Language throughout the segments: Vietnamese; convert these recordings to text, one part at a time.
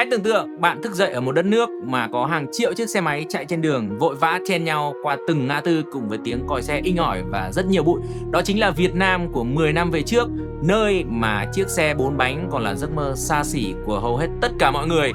Hãy tưởng tượng bạn thức dậy ở một đất nước mà có hàng triệu chiếc xe máy chạy trên đường vội vã chen nhau qua từng ngã tư cùng với tiếng còi xe inh ỏi và rất nhiều bụi. Đó chính là Việt Nam của 10 năm về trước, nơi mà chiếc xe 4 bánh còn là giấc mơ xa xỉ của hầu hết tất cả mọi người.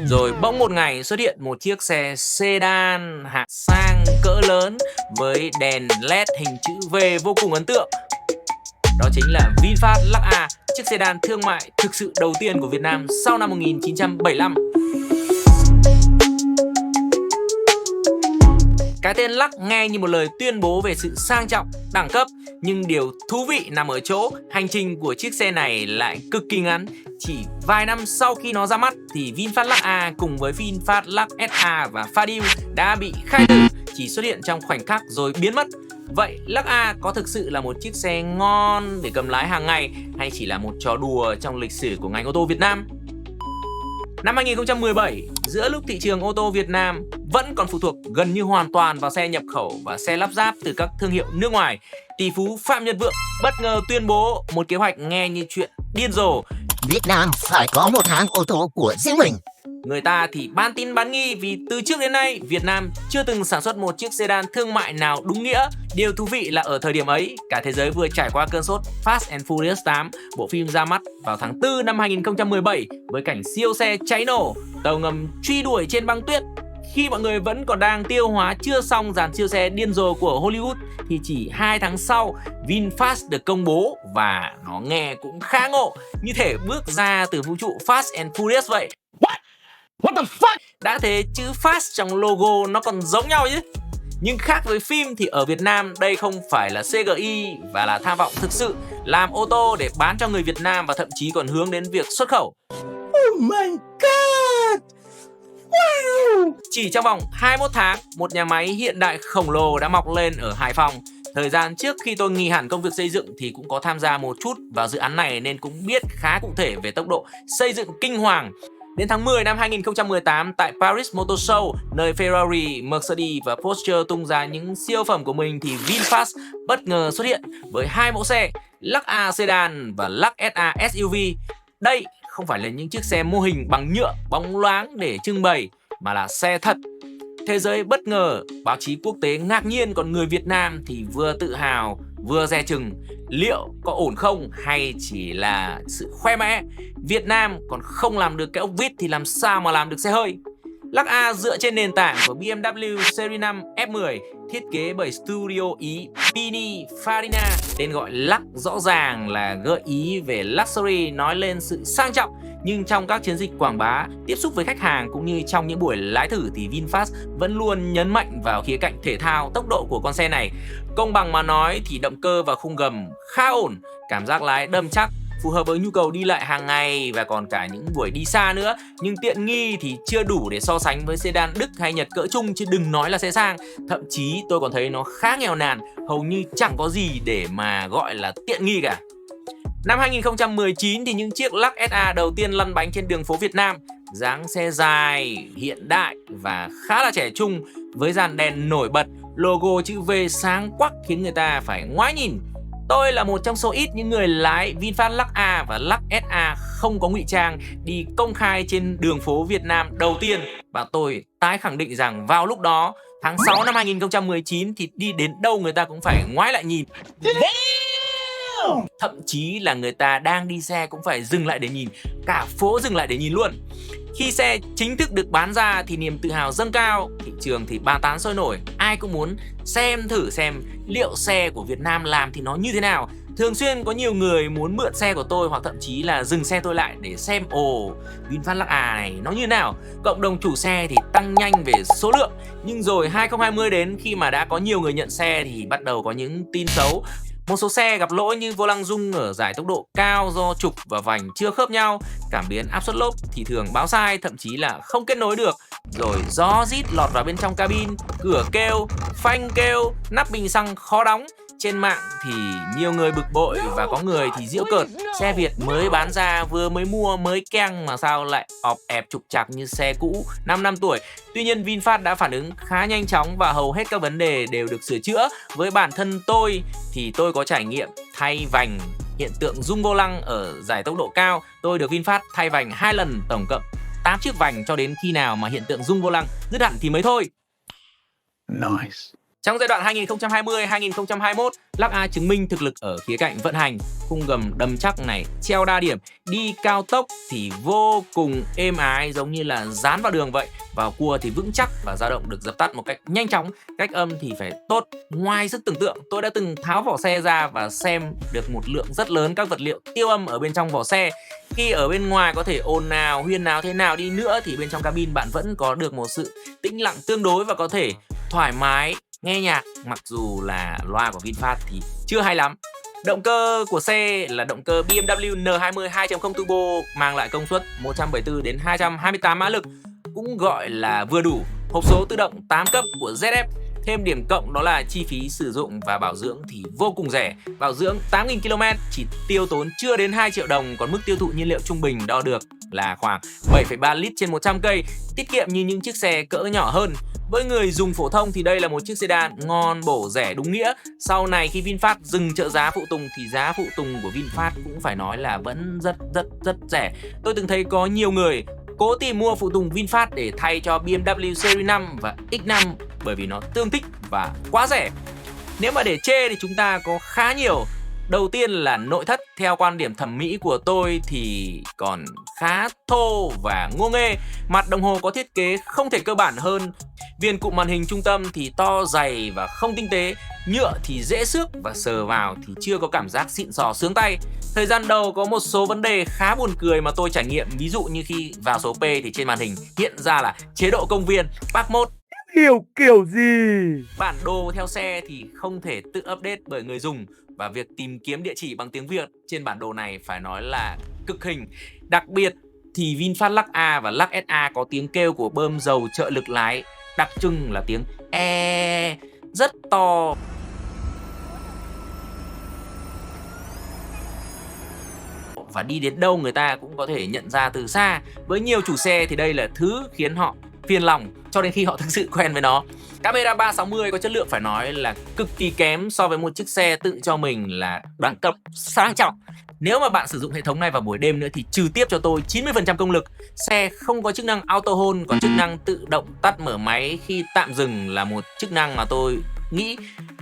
Rồi bỗng một ngày xuất hiện một chiếc xe sedan hạng sang cỡ lớn với đèn LED hình chữ V vô cùng ấn tượng. Đó chính là VinFast Lux A, chiếc sedan thương mại thực sự đầu tiên của Việt Nam sau năm 1975. Cái tên Lux nghe như một lời tuyên bố về sự sang trọng, đẳng cấp, nhưng điều thú vị nằm ở chỗ hành trình của chiếc xe này lại cực kỳ ngắn. Chỉ vài năm sau khi nó ra mắt thì VinFast Lux A cùng với VinFast Lux SA và Fadil đã bị khai tử, chỉ xuất hiện trong khoảnh khắc rồi biến mất. Vậy Lux A có thực sự là một chiếc xe ngon để cầm lái hàng ngày hay chỉ là một trò đùa trong lịch sử của ngành ô tô Việt Nam? Năm 2017, giữa lúc thị trường ô tô Việt Nam vẫn còn phụ thuộc gần như hoàn toàn vào xe nhập khẩu và xe lắp ráp từ các thương hiệu nước ngoài, tỷ phú Phạm Nhật Vượng bất ngờ tuyên bố một kế hoạch nghe như chuyện điên rồ. Việt Nam phải có một hãng ô tô của riêng mình. Người ta thì bán tín bán nghi vì từ trước đến nay Việt Nam chưa từng sản xuất một chiếc sedan thương mại nào đúng nghĩa. Điều thú vị là ở thời điểm ấy, cả thế giới vừa trải qua cơn sốt Fast and Furious 8, bộ phim ra mắt vào tháng 4 năm 2017 với cảnh siêu xe cháy nổ, tàu ngầm truy đuổi trên băng tuyết. Khi mọi người vẫn còn đang tiêu hóa chưa xong dàn siêu xe điên rồ của Hollywood thì chỉ 2 tháng sau, VinFast được công bố và nó nghe cũng khá ngộ, như thể bước ra từ vũ trụ Fast and Furious vậy. What the fuck? Đã thế chữ Fast trong logo nó còn giống nhau chứ. Nhưng khác với phim thì ở Việt Nam đây không phải là CGI và là tham vọng thực sự làm ô tô để bán cho người Việt Nam và thậm chí còn hướng đến việc xuất khẩu. Oh my god! Wow! Chỉ trong vòng 21 tháng, một nhà máy hiện đại khổng lồ đã mọc lên ở Hải Phòng. Thời gian trước khi tôi nghỉ hẳn công việc xây dựng thì cũng có tham gia một chút vào dự án này nên cũng biết khá cụ thể về tốc độ xây dựng kinh hoàng. Đến tháng 10 năm 2018 tại Paris Motor Show, nơi Ferrari, Mercedes và Porsche tung ra những siêu phẩm của mình thì VinFast bất ngờ xuất hiện với 2 mẫu xe Lux A Sedan và Lux SA SUV. Đây không phải là những chiếc xe mô hình bằng nhựa bóng loáng để trưng bày mà là xe thật. Thế giới bất ngờ, báo chí quốc tế ngạc nhiên, còn người Việt Nam thì vừa tự hào vừa dè chừng. Liệu có ổn không hay chỉ là sự khoe mẽ? Việt Nam còn không làm được cái ốc vít thì làm sao mà làm được xe hơi? Lux A dựa trên nền tảng của BMW Series 5 F10, thiết kế bởi studio Ý Pininfarina. Tên gọi Lux rõ ràng là gợi ý về luxury, nói lên sự sang trọng. Nhưng trong các chiến dịch quảng bá, tiếp xúc với khách hàng cũng như trong những buổi lái thử thì VinFast vẫn luôn nhấn mạnh vào khía cạnh thể thao, tốc độ của con xe này. Công bằng mà nói thì động cơ và khung gầm khá ổn, cảm giác lái đầm chắc, phù hợp với nhu cầu đi lại hàng ngày và còn cả những buổi đi xa nữa. Nhưng tiện nghi thì chưa đủ để so sánh với sedan Đức hay Nhật cỡ trung, chứ đừng nói là xe sang. Thậm chí tôi còn thấy nó khá nghèo nàn, hầu như chẳng có gì để mà gọi là tiện nghi cả. Năm 2019 thì những chiếc Lux SA đầu tiên lăn bánh trên đường phố Việt Nam. Dáng xe dài, hiện đại và khá là trẻ trung với dàn đèn nổi bật, logo chữ V sáng quắc khiến người ta phải ngoái nhìn. Tôi là một trong số ít những người lái VinFast Lux A và Lux SA không có ngụy trang đi công khai trên đường phố Việt Nam đầu tiên. Và tôi tái khẳng định rằng vào lúc đó, tháng 6 năm 2019 thì đi đến đâu người ta cũng phải ngoái lại nhìn. Thậm chí là người ta đang đi xe cũng phải dừng lại để nhìn, cả phố dừng lại để nhìn luôn. Khi xe chính thức được bán ra thì niềm tự hào dâng cao, thị trường thì bàn tán sôi nổi, ai cũng muốn xem thử xem liệu xe của Việt Nam làm thì nó như thế nào. Thường xuyên có nhiều người muốn mượn xe của tôi hoặc thậm chí là dừng xe tôi lại để xem VinFast Lux A này nó như nào. Cộng đồng chủ xe thì tăng nhanh về số lượng. Nhưng rồi 2020 đến, khi mà đã có nhiều người nhận xe thì bắt đầu có những tin xấu. Một số xe gặp lỗi như vô lăng rung ở giải tốc độ cao do trục và vành chưa khớp nhau, cảm biến áp suất lốp thì thường báo sai, thậm chí là không kết nối được. Rồi gió rít lọt vào bên trong cabin, cửa kêu, phanh kêu, nắp bình xăng khó đóng. Trên mạng thì nhiều người bực bội và có người thì giễu cợt. Xe Việt mới bán ra, vừa mới mua mới keng mà sao lại ọp ẹp trục trặc như xe cũ 5 năm tuổi. Tuy nhiên VinFast đã phản ứng khá nhanh chóng và hầu hết các vấn đề đều được sửa chữa. Với bản thân tôi thì tôi có trải nghiệm thay vành hiện tượng rung vô lăng ở giải tốc độ cao, tôi được VinFast thay vành 2 lần, tổng cộng 8 chiếc vành, cho đến khi nào mà hiện tượng rung vô lăng dứt hẳn thì mới thôi. Nice. Trong giai đoạn 2020-2021, Lux A chứng minh thực lực ở khía cạnh vận hành, khung gầm đầm chắc này, treo đa điểm, đi cao tốc thì vô cùng êm ái, giống như là dán vào đường vậy. Vào cua thì vững chắc và dao động được dập tắt một cách nhanh chóng. Cách âm thì phải tốt ngoài sức tưởng tượng. Tôi đã từng tháo vỏ xe ra và xem được một lượng rất lớn các vật liệu tiêu âm ở bên trong vỏ xe. Khi ở bên ngoài có thể ồn nào, huyên nào thế nào đi nữa thì bên trong cabin bạn vẫn có được một sự tĩnh lặng tương đối và có thể thoải mái nghe nhạc, mặc dù là loa của VinFast thì chưa hay lắm. Động cơ của xe là động cơ BMW N20 2.0 turbo mang lại công suất 174 đến 228 mã lực, cũng gọi là vừa đủ. Hộp số tự động 8 cấp của ZF. Thêm điểm cộng đó là chi phí sử dụng và bảo dưỡng thì vô cùng rẻ. Bảo dưỡng 8.000 km chỉ tiêu tốn chưa đến 2 triệu đồng, còn mức tiêu thụ nhiên liệu trung bình đo được là khoảng 7,3 lít trên 100 cây, tiết kiệm như những chiếc xe cỡ nhỏ hơn. Với người dùng phổ thông thì đây là một chiếc sedan ngon bổ rẻ đúng nghĩa. Sau này khi VinFast dừng trợ giá phụ tùng thì giá phụ tùng của VinFast cũng phải nói là vẫn rất rẻ. Tôi từng thấy có nhiều người cố tìm mua phụ tùng VinFast để thay cho BMW Series 5 và X5 bởi vì nó tương thích và quá rẻ. Nếu mà để chê thì chúng ta có khá nhiều. Đầu tiên là nội thất, theo quan điểm thẩm mỹ của tôi thì còn khá thô và ngô nghê. Mặt đồng hồ có thiết kế không thể cơ bản hơn. Viền cụm màn hình trung tâm thì to dày và không tinh tế. Nhựa thì dễ xước và sờ vào thì chưa có cảm giác xịn sò sướng tay. Thời gian đầu có một số vấn đề khá buồn cười mà tôi trải nghiệm. Ví dụ như khi vào số P thì trên màn hình hiện ra là chế độ công viên, Park Mode. Hiểu kiểu gì? Bản đồ theo xe thì không thể tự update bởi người dùng, và việc tìm kiếm địa chỉ bằng tiếng Việt trên bản đồ này phải nói là cực hình. Đặc biệt thì VinFast Lux A và Lux SA có tiếng kêu của bơm dầu trợ lực lái đặc trưng là tiếng e rất to. Và đi đến đâu người ta cũng có thể nhận ra từ xa. Với nhiều chủ xe thì đây là thứ khiến họ phiền lòng cho đến khi họ thực sự quen với nó. Camera 360 có chất lượng phải nói là cực kỳ kém so với một chiếc xe tự cho mình là đẳng cấp sang trọng. Nếu mà bạn sử dụng hệ thống này vào buổi đêm nữa thì trừ tiếp cho tôi 90% công lực. Xe không có chức năng auto hold, còn chức năng tự động tắt mở máy khi tạm dừng là một chức năng mà tôi nghĩ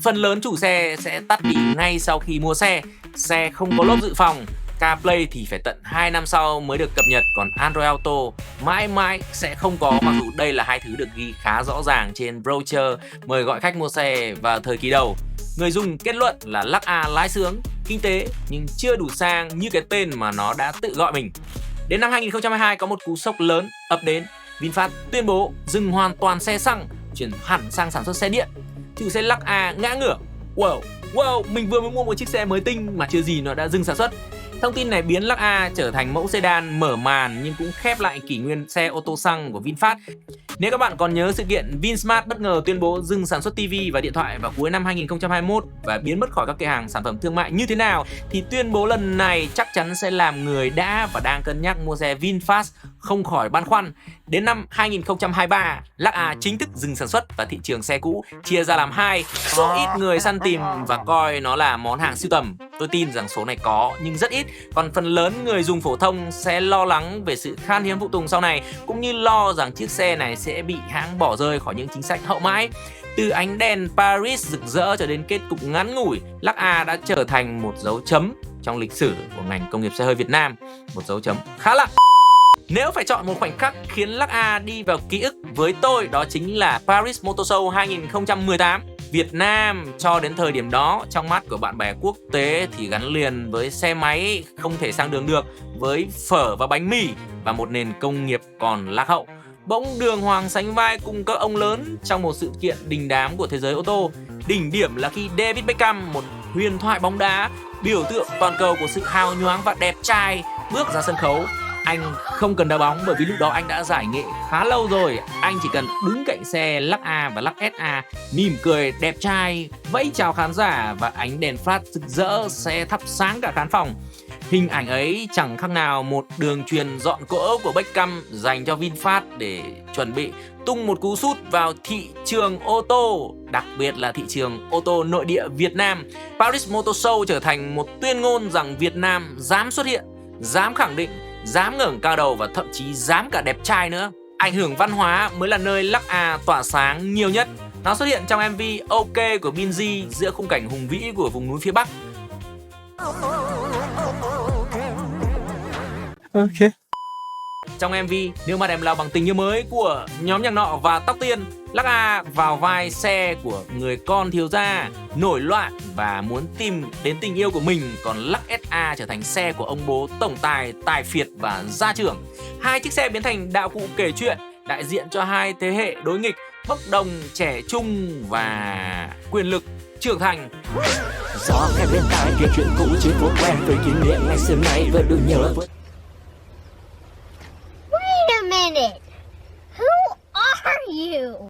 phần lớn chủ xe sẽ tắt đi ngay sau khi mua xe. Xe không có lốp dự phòng. CarPlay thì phải tận 2 năm sau mới được cập nhật, còn Android Auto mãi mãi sẽ không có, mặc dù đây là hai thứ được ghi khá rõ ràng trên brochure mời gọi khách mua xe vào thời kỳ đầu. Người dùng kết luận là Lux A lái sướng, kinh tế nhưng chưa đủ sang như cái tên mà nó đã tự gọi mình. Đến năm 2022 có một cú sốc lớn ập đến. VinFast tuyên bố dừng hoàn toàn xe xăng, chuyển hẳn sang sản xuất xe điện. Chủ xe Lux A ngã ngửa. Wow, mình vừa mới mua một chiếc xe mới tinh mà chưa gì nó đã dừng sản xuất. Thông tin này biến Lux A trở thành mẫu sedan mở màn nhưng cũng khép lại kỷ nguyên xe ô tô xăng của VinFast. Nếu các bạn còn nhớ sự kiện Vinsmart bất ngờ tuyên bố dừng sản xuất TV và điện thoại vào cuối năm 2021 và biến mất khỏi các cửa hàng sản phẩm thương mại như thế nào, thì tuyên bố lần này chắc chắn sẽ làm người đã và đang cân nhắc mua xe VinFast không khỏi băn khoăn. Đến năm 2023, Lux A chính thức dừng sản xuất và thị trường xe cũ chia ra làm hai. Số ít người săn tìm và coi nó là món hàng sưu tầm. Tôi tin rằng số này có nhưng rất ít. Còn phần lớn người dùng phổ thông sẽ lo lắng về sự khan hiếm phụ tùng sau này, cũng như lo rằng chiếc xe này sẽ bị hãng bỏ rơi khỏi những chính sách hậu mãi. Từ ánh đèn Paris rực rỡ cho đến kết cục ngắn ngủi, Lux A đã trở thành một dấu chấm trong lịch sử của ngành công nghiệp xe hơi Việt Nam. Một dấu chấm khá lạ. Nếu phải chọn một khoảnh khắc khiến Lux A đi vào ký ức với tôi, đó chính là Paris Motor Show 2018. Việt Nam cho đến thời điểm đó trong mắt của bạn bè quốc tế thì gắn liền với xe máy không thể sang đường được, với phở và bánh mì và một nền công nghiệp còn lạc hậu. Bỗng đường hoàng sánh vai cùng các ông lớn trong một sự kiện đình đám của thế giới ô tô. Đỉnh điểm là khi David Beckham, một huyền thoại bóng đá, biểu tượng toàn cầu của sự hào nhoáng và đẹp trai, bước ra sân khấu. Anh không cần đá bóng bởi vì lúc đó anh đã giải nghệ khá lâu rồi. Anh chỉ cần đứng cạnh xe Lux A và Lux SA, mỉm cười đẹp trai, vẫy chào khán giả và ánh đèn flash rực rỡ sẽ thắp sáng cả khán phòng. Hình ảnh ấy chẳng khác nào một đường truyền dọn cỗ của Beckham dành cho VinFast để chuẩn bị tung một cú sút vào thị trường ô tô, đặc biệt là thị trường ô tô nội địa Việt Nam. Paris Motor Show trở thành một tuyên ngôn rằng Việt Nam dám xuất hiện, dám khẳng định, dám ngẩng cao đầu và thậm chí dám cả đẹp trai nữa. Ảnh hưởng văn hóa mới là nơi Lắc A tỏa sáng nhiều nhất. Nó xuất hiện trong MV OK của Binz giữa khung cảnh hùng vĩ của vùng núi phía Bắc. Okay. Trong MV Nước Mắt Em Lao Bằng Tình Yêu Mới của nhóm nhạc nọ và Tóc Tiên, Lắc A vào vai xe của người con thiếu gia nổi loạn và muốn tìm đến tình yêu của mình, còn Lắc SA trở thành xe của ông bố tổng tài tài phiệt và gia trưởng. Hai chiếc xe biến thành đạo cụ kể chuyện, đại diện cho hai thế hệ đối nghịch, bốc đồng, trẻ trung và quyền lực trưởng thành. Gió khe bên tai kể chuyện cũ trên phố quen, với kỷ niệm ngày xưa nay vẫn được nhớ. Wait a minute. Who are you?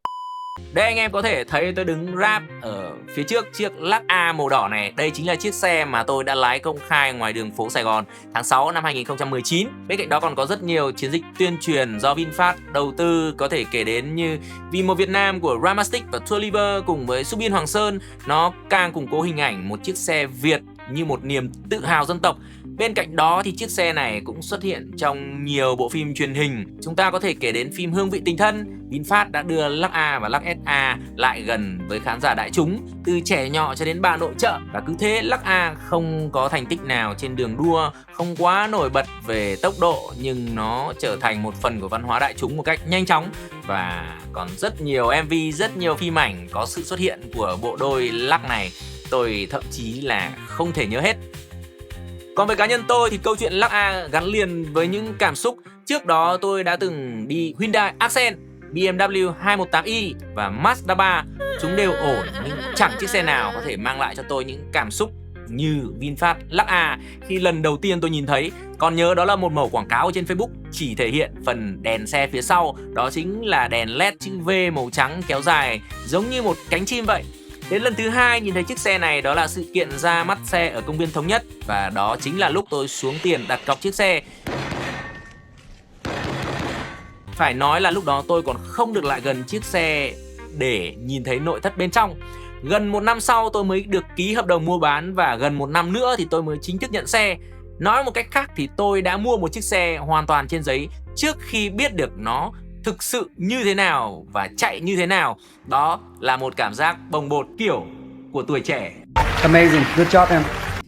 Đây anh em có thể thấy tôi đứng rap ở phía trước chiếc Lắc A màu đỏ này. Đây chính là chiếc xe mà tôi đã lái công khai ngoài đường phố Sài Gòn tháng 6 năm 2019. Bên cạnh đó còn có rất nhiều chiến dịch tuyên truyền do VinFast đầu tư, có thể kể đến như Vì Một Việt Nam của Ramastic và Tour Liver cùng với Subin Hoàng Sơn. Nó càng củng cố hình ảnh một chiếc xe Việt như một niềm tự hào dân tộc. Bên cạnh đó thì chiếc xe này cũng xuất hiện trong nhiều bộ phim truyền hình. Chúng ta có thể kể đến phim Hương Vị Tình Thân. VinFast đã đưa Lắc A và Lắc SA lại gần với khán giả đại chúng, từ trẻ nhỏ cho đến bà nội trợ. Và cứ thế Lắc A không có thành tích nào trên đường đua, không quá nổi bật về tốc độ, nhưng nó trở thành một phần của văn hóa đại chúng một cách nhanh chóng. Và còn rất nhiều MV, rất nhiều phim ảnh có sự xuất hiện của bộ đôi Lắc này. Tôi thậm chí là không thể nhớ hết. Còn với cá nhân tôi thì câu chuyện Lắc A gắn liền với những cảm xúc. Trước đó tôi đã từng đi Hyundai Accent, BMW 218i và Mazda 3. Chúng đều ổn nhưng chẳng chiếc xe nào có thể mang lại cho tôi những cảm xúc như VinFast Lắc A khi lần đầu tiên tôi nhìn thấy. Còn nhớ đó là một mẩu quảng cáo trên Facebook chỉ thể hiện phần đèn xe phía sau, đó chính là đèn LED chữ V màu trắng kéo dài giống như một cánh chim vậy. Đến lần thứ hai nhìn thấy chiếc xe này, đó là sự kiện ra mắt xe ở công viên Thống Nhất, và đó chính là lúc tôi xuống tiền đặt cọc chiếc xe. Phải nói là lúc đó tôi còn không được lại gần chiếc xe để nhìn thấy nội thất bên trong. Gần 1 năm sau tôi mới được ký hợp đồng mua bán, và gần 1 năm nữa thì tôi mới chính thức nhận xe. Nói một cách khác thì tôi đã mua một chiếc xe hoàn toàn trên giấy trước khi biết được nó thực sự như thế nào và chạy như thế nào. Đó là một cảm giác bồng bột kiểu của tuổi trẻ. Amazing, good job em.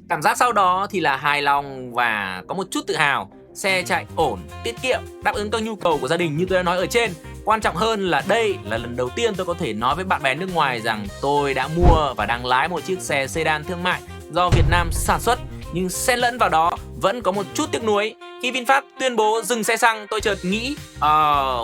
Cảm giác sau đó thì là hài lòng và có một chút tự hào. Xe chạy ổn, tiết kiệm, đáp ứng các nhu cầu của gia đình như tôi đã nói ở trên. Quan trọng hơn là đây là lần đầu tiên tôi có thể nói với bạn bè nước ngoài rằng tôi đã mua và đang lái một chiếc xe sedan thương mại do Việt Nam sản xuất. Nhưng xen lẫn vào đó vẫn có một chút tiếc nuối. Khi VinFast tuyên bố dừng xe xăng, tôi chợt nghĩ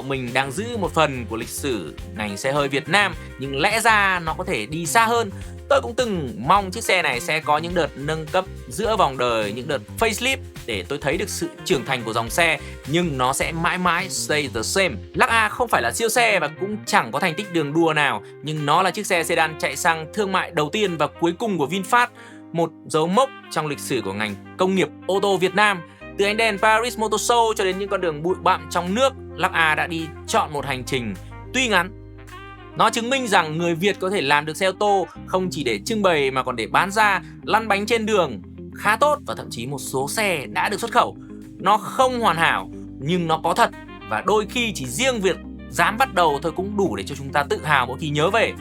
mình đang giữ một phần của lịch sử ngành xe hơi Việt Nam, nhưng lẽ ra nó có thể đi xa hơn. Tôi cũng từng mong chiếc xe này sẽ có những đợt nâng cấp giữa vòng đời, những đợt facelift để tôi thấy được sự trưởng thành của dòng xe, nhưng nó sẽ mãi mãi stay the same. Lắc A không phải là siêu xe và cũng chẳng có thành tích đường đua nào, nhưng nó là chiếc xe sedan chạy xăng thương mại đầu tiên và cuối cùng của VinFast, một dấu mốc trong lịch sử của ngành công nghiệp ô tô Việt Nam. Từ ánh đèn Paris Motor Show cho đến những con đường bụi bặm trong nước, Lắc A đã đi chọn một hành trình tuy ngắn. Nó chứng minh rằng người Việt có thể làm được xe ô tô không chỉ để trưng bày mà còn để bán ra, lăn bánh trên đường khá tốt, và thậm chí một số xe đã được xuất khẩu. Nó không hoàn hảo nhưng nó có thật, và đôi khi chỉ riêng việc dám bắt đầu thôi cũng đủ để cho chúng ta tự hào mỗi khi nhớ về.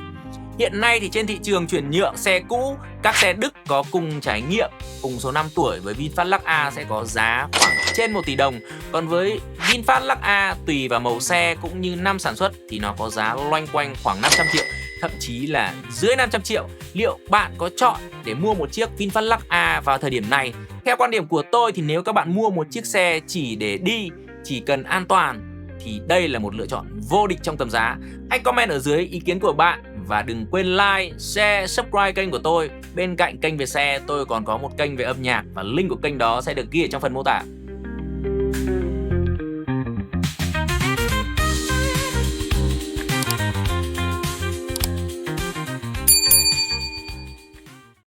Hiện nay thì trên thị trường chuyển nhượng xe cũ, các xe Đức có cùng trải nghiệm, cùng số năm tuổi với VinFast Lắc A sẽ có giá khoảng trên 1 tỷ đồng. Còn với VinFast Lắc A tùy vào màu xe cũng như năm sản xuất thì nó có giá loanh quanh khoảng 500 triệu, thậm chí là dưới 500 triệu. Liệu bạn có chọn để mua một chiếc VinFast Lắc A vào thời điểm này? Theo quan điểm của tôi thì nếu các bạn mua một chiếc xe chỉ để đi, chỉ cần an toàn, thì đây là một lựa chọn vô địch trong tầm giá. Hãy comment ở dưới ý kiến của bạn. Và đừng quên like, share, subscribe kênh của tôi. Bên cạnh kênh về xe, tôi còn có một kênh về âm nhạc, và link của kênh đó sẽ được ghi ở trong phần mô tả.